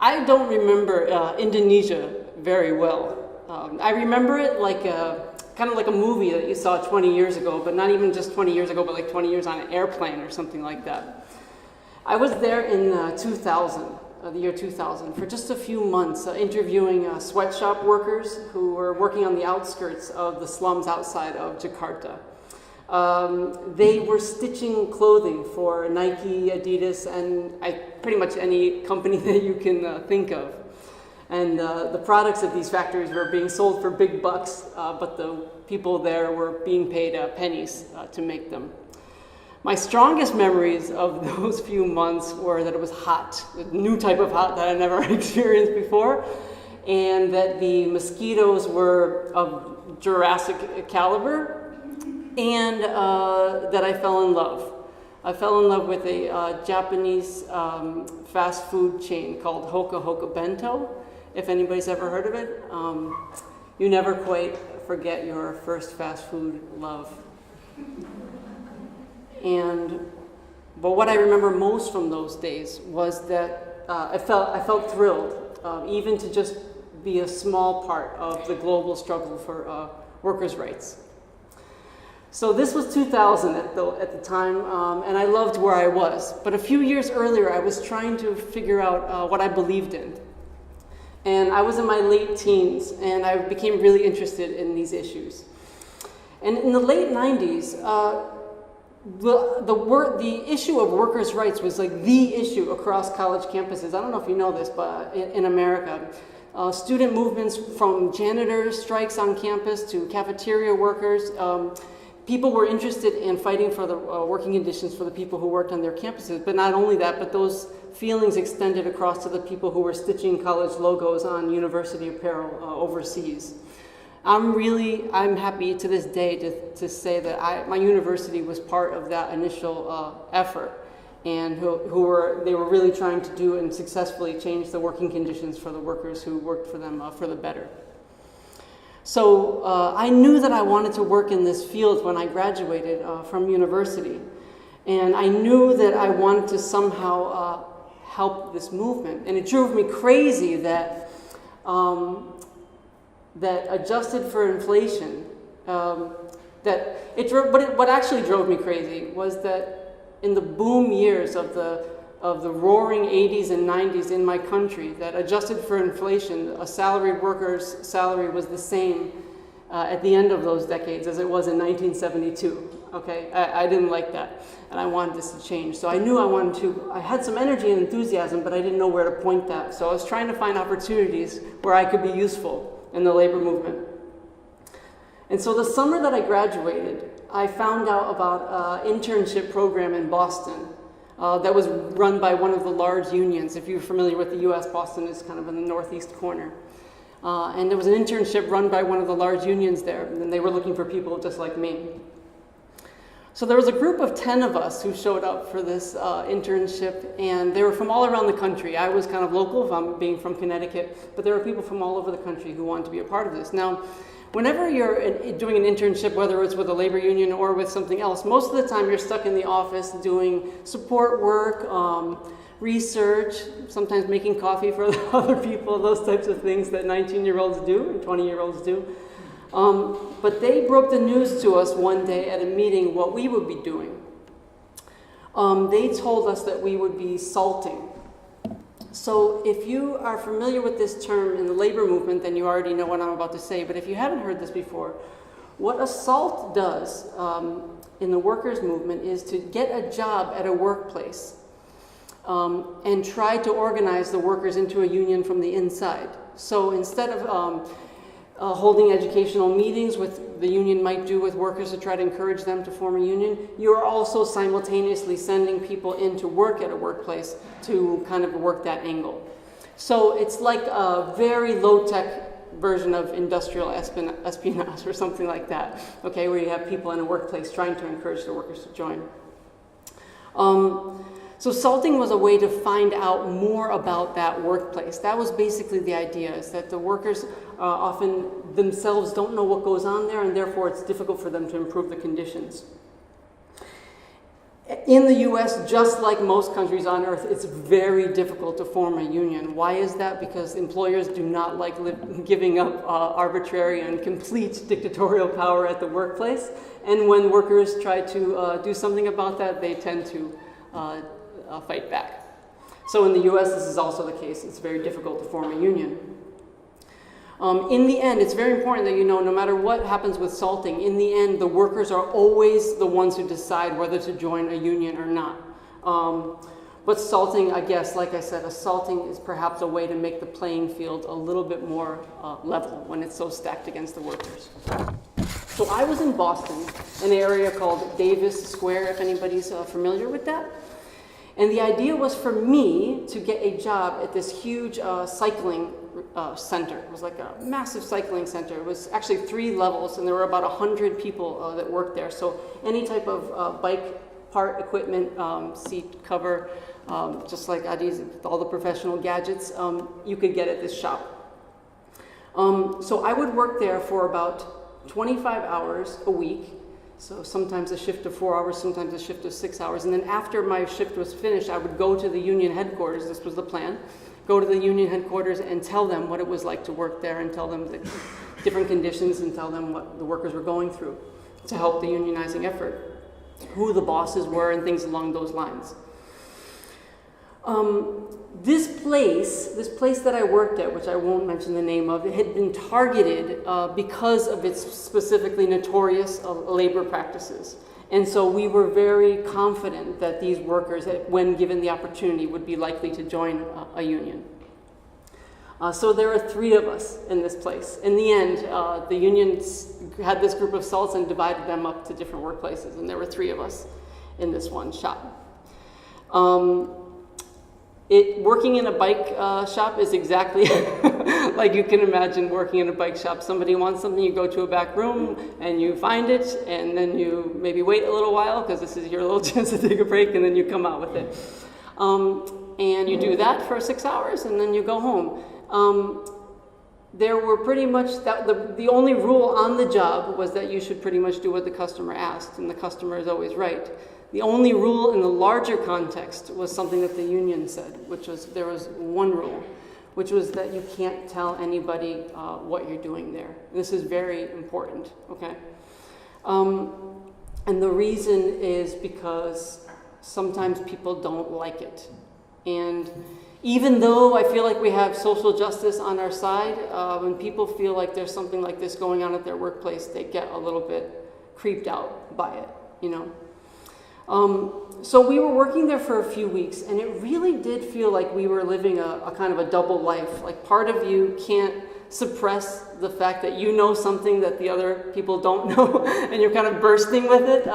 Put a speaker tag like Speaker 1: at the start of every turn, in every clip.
Speaker 1: I don't remember Indonesia very well. I remember it like kind of like a movie that you saw 20 years ago, but not even just 20 years ago, but like 20 years on an airplane or something like that. I was there in 2000, the year 2000, for just a few months, interviewing sweatshop workers who were working on the outskirts of the slums outside of Jakarta. They were stitching clothing for Nike, Adidas, and pretty much any company that you can think of. And the products of these factories were being sold for big bucks, but the people there were being paid pennies to make them. My strongest memories of those few months were that it was hot, a new type of hot that I never experienced before, and that the mosquitoes were of Jurassic caliber, and that I fell in love. I fell in love with a Japanese fast food chain called Hoka Hoka Bento. If anybody's ever heard of it, you never quite forget your first fast food love. But what I remember most from those days was that I felt thrilled, even to just be a small part of the global struggle for workers' rights. So this was 2000 at the time, and I loved where I was. But a few years earlier, I was trying to figure out what I believed in. And I was in my late teens, and I became really interested in these issues. And in the late 90s, the issue of workers' rights was like the issue across college campuses. I don't know if you know this, but in America, student movements from janitor strikes on campus to cafeteria workers, people were interested in fighting for the working conditions for the people who worked on their campuses. But not only that, but those feelings extended across to the people who were stitching college logos on university apparel overseas. I'm happy to this day to say that my university was part of that initial effort, and they were really trying to do and successfully change the working conditions for the workers who worked for them for the better. So I knew that I wanted to work in this field when I graduated from university, and I knew that I wanted to somehow help this movement. And it drove me crazy that adjusted for inflation, what actually drove me crazy was that in the boom years of the roaring 80s and 90s in my country, that adjusted for inflation, a salaried worker's salary was the same at the end of those decades as it was in 1972. Okay, I didn't like that, and I wanted this to change. So I knew I had some energy and enthusiasm, but I didn't know where to point that. So I was trying to find opportunities where I could be useful in the labor movement. And so the summer that I graduated, I found out about an internship program in Boston that was run by one of the large unions. If you're familiar with the US, Boston is kind of in the northeast corner. And there was an internship run by one of the large unions there, and they were looking for people just like me. So there was a group of 10 of us who showed up for this internship, and they were from all around the country. I was kind of local, being from Connecticut, but there were people from all over the country who wanted to be a part of this. Now, whenever you're doing an internship, whether it's with a labor union or with something else, most of the time you're stuck in the office doing support work, research, sometimes making coffee for other people, those types of things that 19-year-olds do and 20-year-olds do. But they broke the news to us one day at a meeting what we would be doing. They told us that we would be salting. So if you are familiar with this term in the labor movement, then you already know what I'm about to say. But if you haven't heard this before, what a salt does in the workers' movement is to get a job at a workplace and try to organize the workers into a union from the inside. So instead of holding educational meetings with the union might do with workers to try to encourage them to form a union, you are also simultaneously sending people in to work at a workplace to kind of work that angle. So it's like a very low-tech version of industrial espionage or something like that, okay, where you have people in a workplace trying to encourage the workers to join. So salting was a way to find out more about that workplace. That was basically the idea, is that the workers often themselves don't know what goes on there, and therefore it's difficult for them to improve the conditions. In the US, just like most countries on earth, it's very difficult to form a union. Why is that? Because employers do not like giving up arbitrary and complete dictatorial power at the workplace. And when workers try to do something about that, they tend to fight back. So in the US, this is also the case. It's very difficult to form a union. In the end, it's very important that you know, no matter what happens with salting, in the end, the workers are always the ones who decide whether to join a union or not. But salting, I guess, like I said, salting is perhaps a way to make the playing field a little bit more level when it's so stacked against the workers. So I was in Boston, an area called Davis Square, if anybody's familiar with that. And the idea was for me to get a job at this huge cycling center. It was like a massive cycling center. It was actually 3 levels, and there were about 100 people that worked there. So any type of bike part, equipment, seat cover, just like Adi's, all the professional gadgets, you could get at this shop. So I would work there for about 25 hours a week. So sometimes a shift of 4 hours, sometimes a shift of 6 hours. And then after my shift was finished, I would go to the union headquarters. This was the plan. Go to the union headquarters and tell them what it was like to work there, and tell them the different conditions, and tell them what the workers were going through to help the unionizing effort, who the bosses were, and things along those lines. This place that I worked at, which I won't mention the name of, it had been targeted because of its specifically notorious labor practices. And so we were very confident that these workers, when given the opportunity, would be likely to join a union. So there are 3 of us in this place. In the end, the union had this group of salts and divided them up to different workplaces, and there were 3 of us in this one shop. Working in a bike shop is exactly like you can imagine working in a bike shop. Somebody wants something, you go to a back room and you find it, and then you maybe wait a little while because this is your little chance to take a break, and then you come out with it. And you do that for 6 hours, and then you go home. There were pretty much, the only rule on the job was that you should pretty much do what the customer asked, and the customer is always right. The only rule in the larger context was something that the union said, which was, there was one rule, which was that you can't tell anybody what you're doing there. This is very important, okay? And the reason is because sometimes people don't like it. And even though I feel like we have social justice on our side, when people feel like there's something like this going on at their workplace, they get a little bit creeped out by it, you know? So we were working there for a few weeks, and it really did feel like we were living a kind of a double life. Like, part of you can't suppress the fact that you know something that the other people don't know, and you're kind of bursting with it.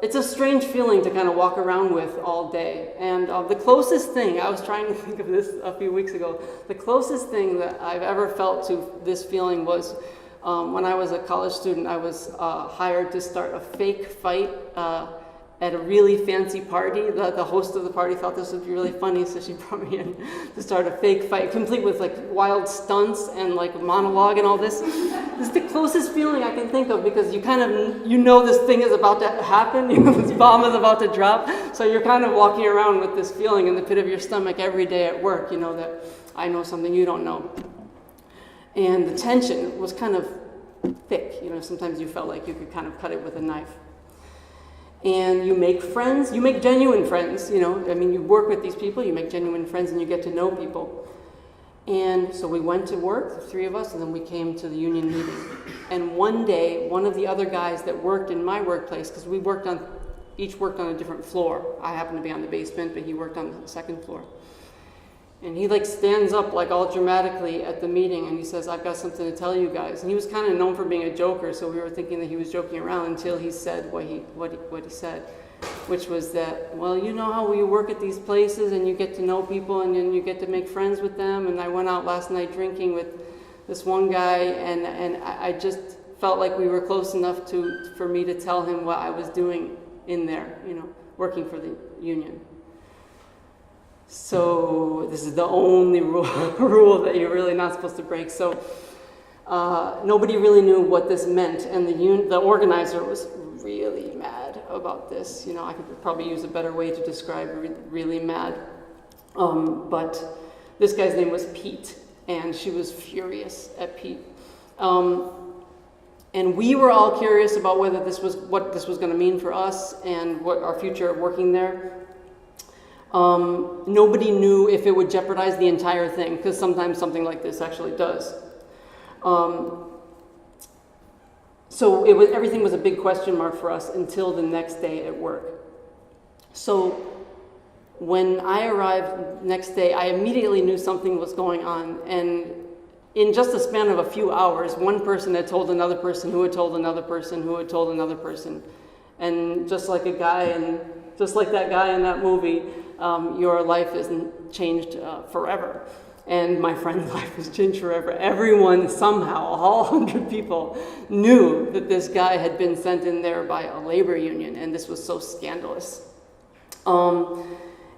Speaker 1: It's a strange feeling to kind of walk around with all day. And the closest thing, I was trying to think of this a few weeks ago, the closest thing that I've ever felt to this feeling was when I was a college student. I was hired to start a fake fight at a really fancy party. The host of the party thought this would be really funny, so she brought me in to start a fake fight, complete with like wild stunts and like monologue and all this. This is the closest feeling I can think of, because you kind of, you know this thing is about to happen, you know this bomb is about to drop, so you're kind of walking around with this feeling in the pit of your stomach every day at work, you know, that I know something you don't know. And the tension was kind of thick, you know, sometimes you felt like you could kind of cut it with a knife. And you make friends, you make genuine friends, you know, I mean, you work with these people, you make genuine friends, and you get to know people. And so we went to work, the 3 of us, and then we came to the union meeting. And one day, one of the other guys that worked in my workplace, because we each worked on a different floor. I happened to be on the basement, but he worked on the 2nd floor. And he like stands up like all dramatically at the meeting, and he says, "I've got something to tell you guys." And he was kind of known for being a joker, so we were thinking that he was joking around until he said what he said, which was that, well, you know how you work at these places and you get to know people and then you get to make friends with them. And I went out last night drinking with this one guy, and I just felt like we were close enough for me to tell him what I was doing in there, you know, working for the union. So this is the only rule that you're really not supposed to break. So nobody really knew what this meant, and the organizer was really mad. about this. You know, I could probably use a better way to describe really mad. But this guy's name was Pete, and she was furious at Pete. And we were all curious about what this was going to mean for us and what our future working there. Nobody knew if it would jeopardize the entire thing, because sometimes something like this actually does. So everything was a big question mark for us until the next day at work. So when I arrived next day, I immediately knew something was going on, and in just a span of a few hours, one person had told another person who had told another person who had told another person. And just like that guy in that movie, your life isn't changed forever. And my friend's life has changed forever. Everyone somehow, all 100 people, knew that this guy had been sent in there by a labor union, and this was so scandalous. And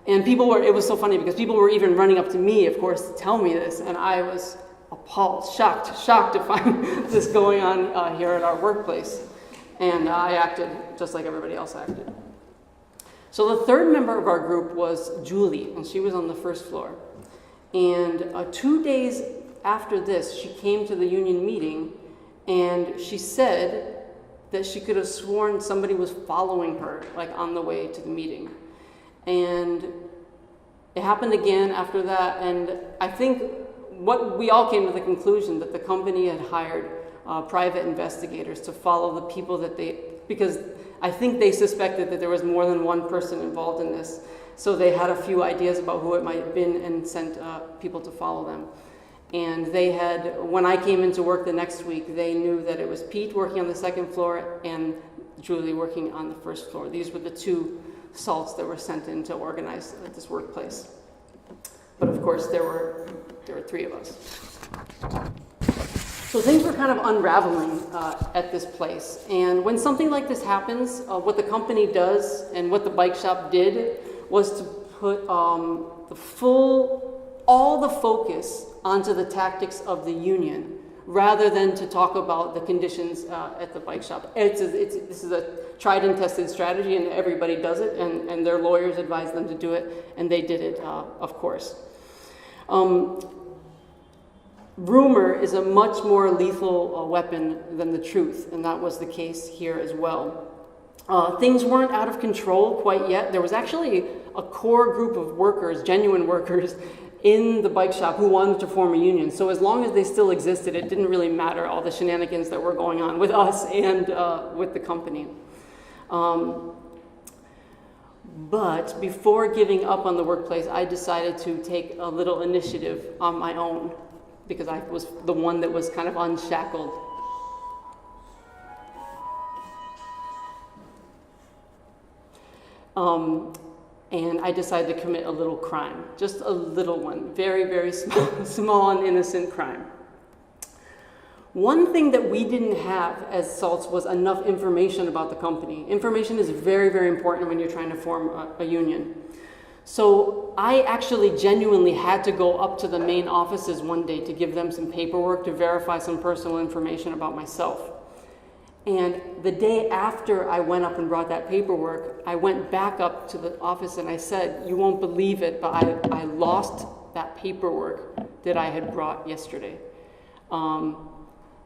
Speaker 1: it was so funny because people were even running up to me, of course, to tell me this, and I was appalled, shocked to find this going on here at our workplace. And I acted just like everybody else acted. So the third member of our group was Julie, and she was on the first floor. And 2 days after this, she came to the union meeting, and she said that she could have sworn somebody was following her, like on the way to the meeting. And it happened again after that, and I think we all came to the conclusion that the company had hired private investigators to follow the people because I think they suspected that there was more than one person involved in this. So they had a few ideas about who it might have been and sent people to follow them. And when I came into work the next week, they knew that it was Pete working on the second floor and Julie working on the first floor. These were the two salts that were sent in to organize this workplace. But of course, there were three of us. So things were kind of unraveling at this place. And when something like this happens, what the company does and what the bike shop did was to put all the focus onto the tactics of the union, rather than to talk about the conditions at the bike shop. This is a tried and tested strategy, and everybody does it, and their lawyers advise them to do it, and they did it, of course. Rumor is a much more lethal weapon than the truth, and that was the case here as well. Things weren't out of control quite yet. There was actually a core group of workers, genuine workers, in the bike shop who wanted to form a union. So as long as they still existed, it didn't really matter all the shenanigans that were going on with us and with the company. But before giving up on the workplace, I decided to take a little initiative on my own, because I was the one that was kind of unshackled. And I decided to commit a little crime, just a little one, very, very small and innocent crime. One thing that we didn't have as Salts was enough information about the company. Information is very, very important when you're trying to form a union. So I actually genuinely had to go up to the main offices one day to give them some paperwork to verify some personal information about myself. And the day after I went up and brought that paperwork, I went back up to the office and I said, "You won't believe it, but I lost that paperwork that I had brought yesterday."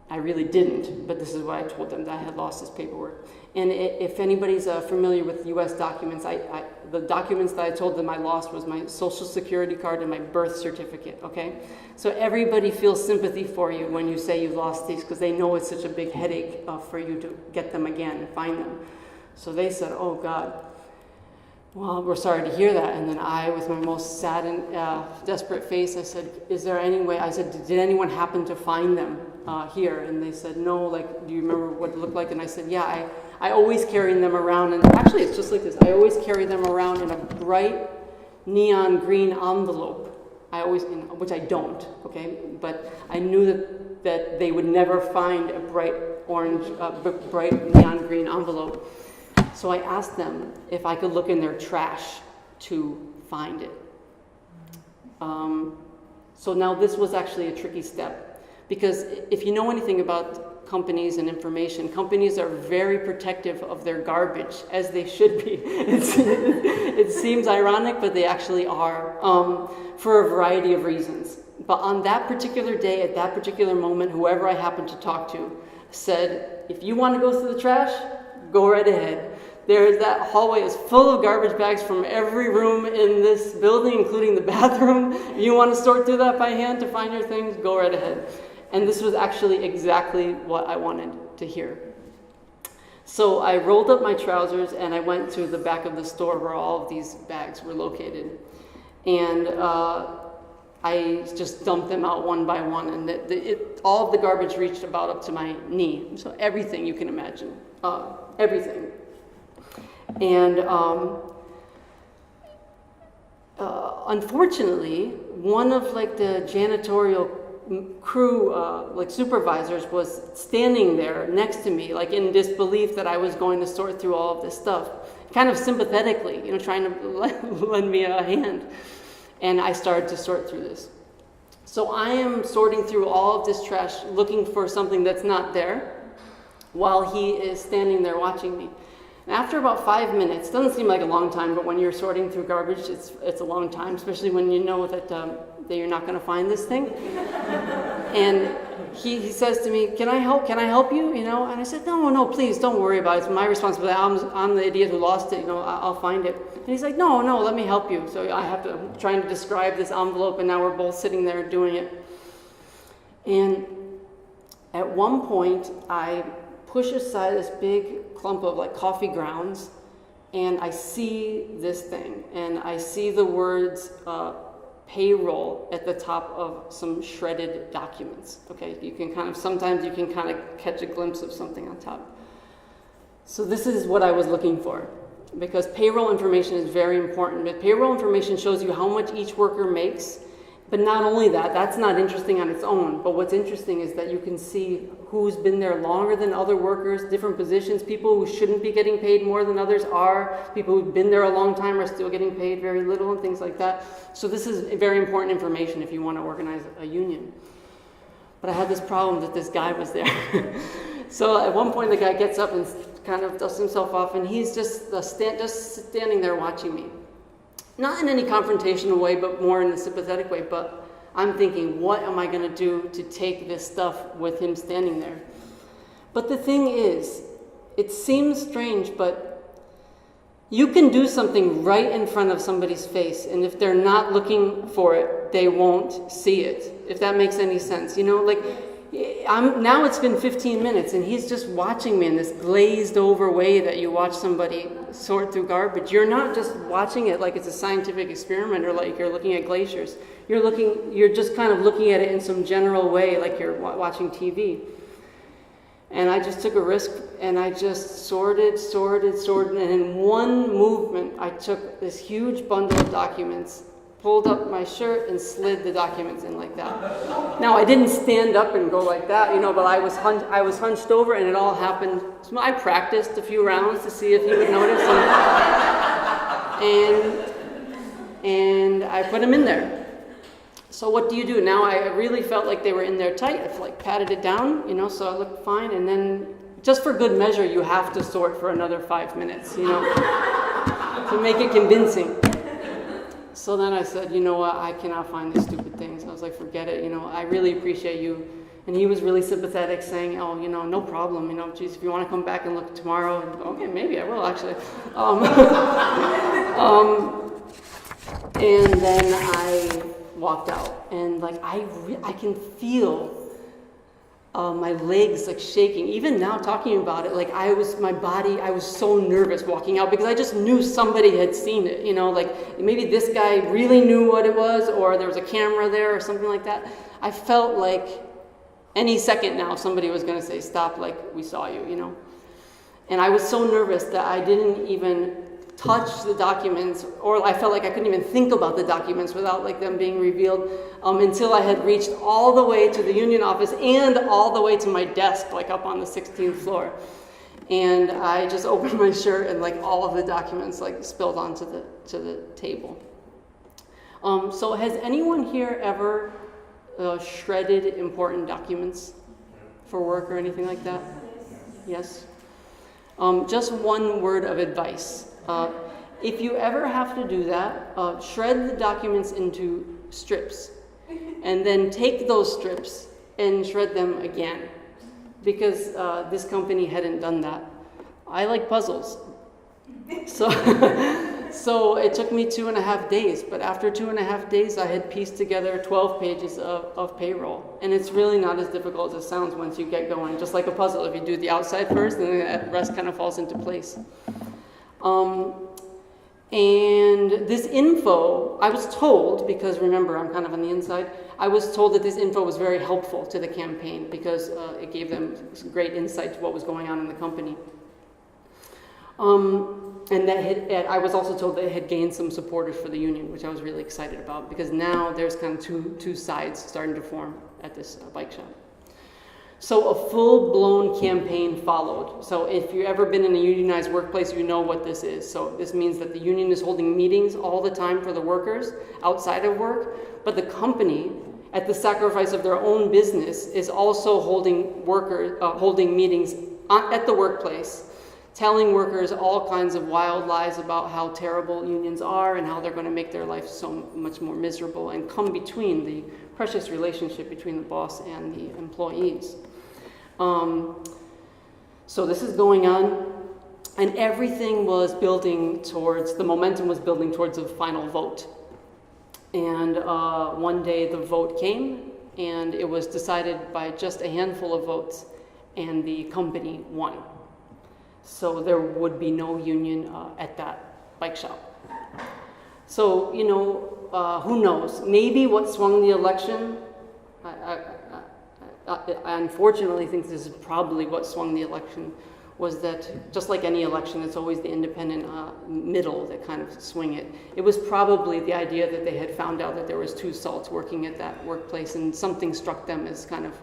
Speaker 1: I really didn't, but this is what I told them, that I had lost this paperwork. And if anybody's familiar with U.S. documents, the documents that I told them I lost was my social security card and my birth certificate, okay? So everybody feels sympathy for you when you say you lost these, because they know it's such a big headache for you to get them again and find them. So they said, "Oh God, well, we're sorry to hear that." And then I, with my most sad and desperate face, I said, "Is there any way?" I said, "Did anyone happen to find them here?" And they said, "No, like, do you remember what it looked like?" And I said, "Yeah, I always carry them around." And actually, it's just like this. I always carry them around in a bright neon green envelope. Which I don't, okay? But I knew that they would never find a bright neon green envelope. So I asked them if I could look in their trash to find it. So now this was actually a tricky step, because if you know anything about companies and information. Companies are very protective of their garbage, as they should be. It seems ironic, but they actually are, for a variety of reasons. But on that particular day, at that particular moment, whoever I happened to talk to said, if you want to go through the trash, go right ahead. That hallway is full of garbage bags from every room in this building, including the bathroom. If you want to sort through that by hand to find your things, go right ahead. And this was actually exactly what I wanted to hear. So I rolled up my trousers and I went to the back of the store where all of these bags were located. And I just dumped them out one by one, and all of the garbage reached about up to my knee. So everything you can imagine, everything. And unfortunately, one of the janitorial crew supervisors was standing there next to me, in disbelief that I was going to sort through all of this stuff, kind of sympathetically, trying to lend me a hand. And I started to sort through this. So I am sorting through all of this trash, looking for something that's not there, while he is standing there watching me. And after about 5 minutes, doesn't seem like a long time, but when you're sorting through garbage, it's a long time, especially when you know that you're not going to find this thing. And he says to me, "Can I help? Can I help you?" And I said, "No, please, don't worry about it. It's my responsibility. I'm the idiot who lost it. I'll find it." And he's like, "No, let me help you." So I'm trying to describe this envelope, and now we're both sitting there doing it. And at one point, I push aside this big clump of coffee grounds, and I see this thing, and I see the words payroll at the top of some shredded documents. Okay, sometimes you can catch a glimpse of something on top. So this is what I was looking for, because payroll information is very important. But payroll information shows you how much each worker makes. But not only that, that's not interesting on its own. But what's interesting is that you can see who's been there longer than other workers, different positions, people who shouldn't be getting paid more than others are, people who've been there a long time are still getting paid very little, and things like that. So this is very important information if you want to organize a union. But I had this problem that this guy was there. So at one point the guy gets up and kind of dusts himself off, and he's just standing there watching me. Not in any confrontational way, but more in a sympathetic way. But I'm thinking, what am I going to do to take this stuff with him standing there? But the thing is, it seems strange, but you can do something right in front of somebody's face, and if they're not looking for it, they won't see it, if that makes any sense. Now it's been 15 minutes, and he's just watching me in this glazed over way that you watch somebody sort through garbage. You're not just watching it like it's a scientific experiment or like you're looking at glaciers. You're just kind of looking at it in some general way, like you're watching TV. And I just took a risk, and I just sorted, and in one movement, I took this huge bundle of documents, pulled up my shirt, and slid the documents in like that. Now, I didn't stand up and go like that, but I was hunched over, and it all happened. So I practiced a few rounds to see if he would notice, and I put them in there. So what do you do? Now I really felt like they were in there tight. I patted it down, so I looked fine, and then just for good measure, you have to sort for another 5 minutes, to make it convincing. So then I said, you know what, I cannot find these stupid things. I was like, forget it, I really appreciate you. And he was really sympathetic, saying, oh, no problem, geez, if you want to come back and look tomorrow, and, okay, maybe I will, actually. And then I walked out, and I can feel my legs shaking. Even now talking about it, I was so nervous walking out, because I just knew somebody had seen it, maybe this guy really knew what it was, or there was a camera there or something like that. I felt like any second now somebody was going to say, stop, we saw you, And I was so nervous that I didn't even touch the documents, or I felt like I couldn't even think about the documents without them being revealed, until I had reached all the way to the union office and all the way to my desk, up on the 16th floor. And I just opened my shirt, and all of the documents spilled onto the table. So has anyone here ever shredded important documents? for work or anything like that? Yes? Just one word of advice. If you ever have to do that, shred the documents into strips and then take those strips and shred them again, because this company hadn't done that. I like puzzles. So, so it took me 2.5 days, but after 2.5 days I had pieced together 12 pages of payroll. And it's really not as difficult as it sounds once you get going. Just like a puzzle, if you do the outside first, then the rest kind of falls into place. And this info, I was told, because remember I'm kind of on the inside, I was told that this info was very helpful to the campaign because it gave them some great insight to what was going on in the company. And that I was also told that it had gained some supporters for the union, which I was really excited about, because now there's kind of two sides starting to form at this bike shop. So a full-blown campaign followed. So if you've ever been in a unionized workplace, you know what this is. So this means that the union is holding meetings all the time for the workers outside of work, but the company, at the sacrifice of their own business, is also holding meetings at the workplace, telling workers all kinds of wild lies about how terrible unions are and how they're going to make their life so much more miserable and come between the precious relationship between the boss and the employees. So this is going on, and everything was building towards, the momentum was building towards a final vote. And one day the vote came, and it was decided by just a handful of votes, and the company won. So there would be no union at that bike shop. So, you know, who knows? Maybe what swung the election, I unfortunately think this is probably what swung the election, was that just like any election, it's always the independent middle that kind of swing it. It was probably the idea that they had found out that there was two salts working at that workplace, and something struck them as kind of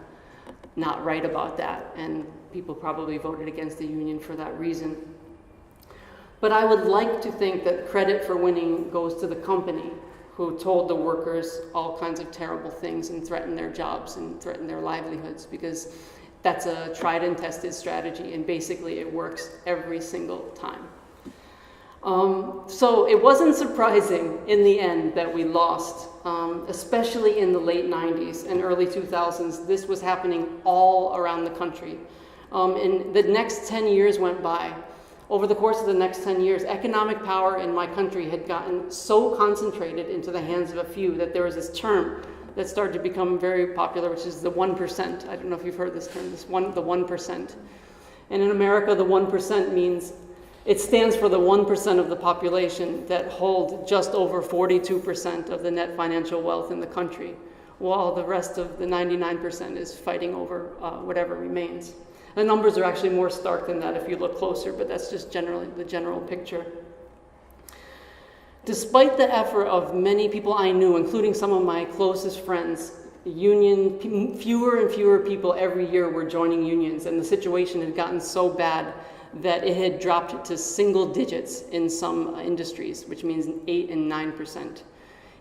Speaker 1: not right about that, and people probably voted against the union for that reason. But I would like to think that credit for winning goes to the company, who told the workers all kinds of terrible things and threatened their jobs and threatened their livelihoods, because that's a tried and tested strategy, and basically it works every single time. So it wasn't surprising in the end that we lost, especially in the late 90s and early 2000s. This was happening all around the country. And the next 10 years went by. Over the course of the next 10 years, economic power in my country had gotten so concentrated into the hands of a few that there was this term that started to become very popular, which is the 1%. I don't know if you've heard this term, the 1%. And in America, the 1% means, it stands for the 1% of the population that hold just over 42% of the net financial wealth in the country, while the rest of the 99% is fighting over whatever remains. The numbers are actually more stark than that if you look closer, but that's just generally the general picture. Despite the effort of many people I knew, including some of my closest friends, fewer and fewer people every year were joining unions, and the situation had gotten so bad that it had dropped to single digits in some industries, which means 8 and 9%.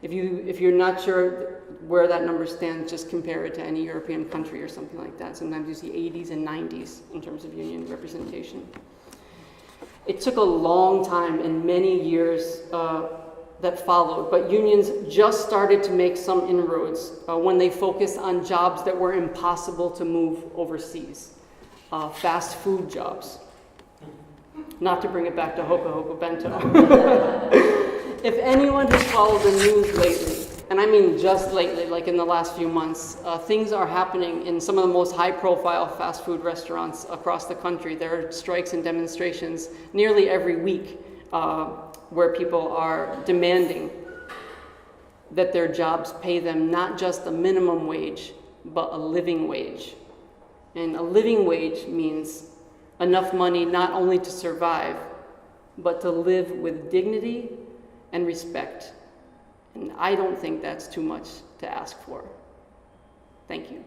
Speaker 1: If you're not sure where that number stands, just compare it to any European country or something like that. Sometimes you see 80s and 90s in terms of union representation. It took a long time and many years that followed, but unions just started to make some inroads when they focused on jobs that were impossible to move overseas. Fast food jobs. Not to bring it back to Hoka Hoka Bento. If anyone has followed the news lately, and I mean just lately, like in the last few months, things are happening in some of the most high-profile fast food restaurants across the country. There are strikes and demonstrations nearly every week where people are demanding that their jobs pay them not just a minimum wage, but a living wage. And a living wage means enough money not only to survive, but to live with dignity and respect. And I don't think that's too much to ask for. Thank you.